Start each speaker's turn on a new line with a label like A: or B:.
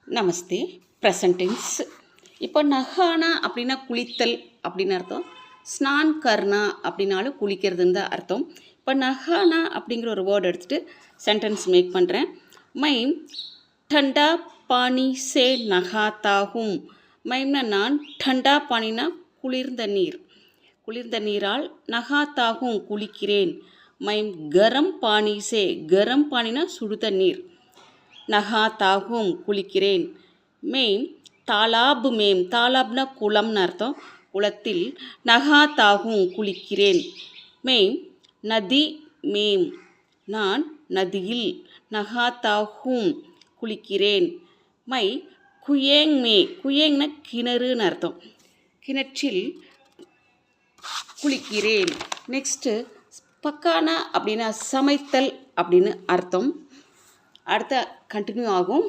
A: நமஸ்தே. Present tense. இப்போ நஹானா அப்படின்னா குளித்தல் அப்படின்னு அர்த்தம். ஸ்நான் கர்னா அப்படின்னாலும் குளிக்கிறதுன்னு தான் அர்த்தம். இப்போ நஹானா அப்படிங்கிற ஒரு வேர்டு எடுத்துகிட்டு சென்டென்ஸ் மேக் பண்ணுறேன். மை டண்டா பானி சே நகாத்தாகும். மைம்னா நான், டண்டா பானினா குளிர்ந்த நீர், குளிர்ந்த நீரால், நகாத்தாகும் குளிக்கிறேன். மைம் கரம் பானி சே, கரம் பானினா சுடுத நீர், நகாத்தாகும் குளிக்கிறேன். மேம் தாலாப் மேம், தாலாப்னா குளம்னு அர்த்தம், குளத்தில், நகாத்தாகும் குளிக்கிறேன். மேம் நதி மேம், நான் நதியில், நகாத்தாகும் குளிக்கிறேன். மை குயேங் மே, குயேங்னா கிணறுன்னு அர்த்தம், கிணற்றில் குளிக்கிறேன். நெக்ஸ்ட்டு பக்கானா அப்படின்னா சமைத்தல் அப்படின்னு அர்த்தம். அடுத்த கண்டினியூ ஆகும்.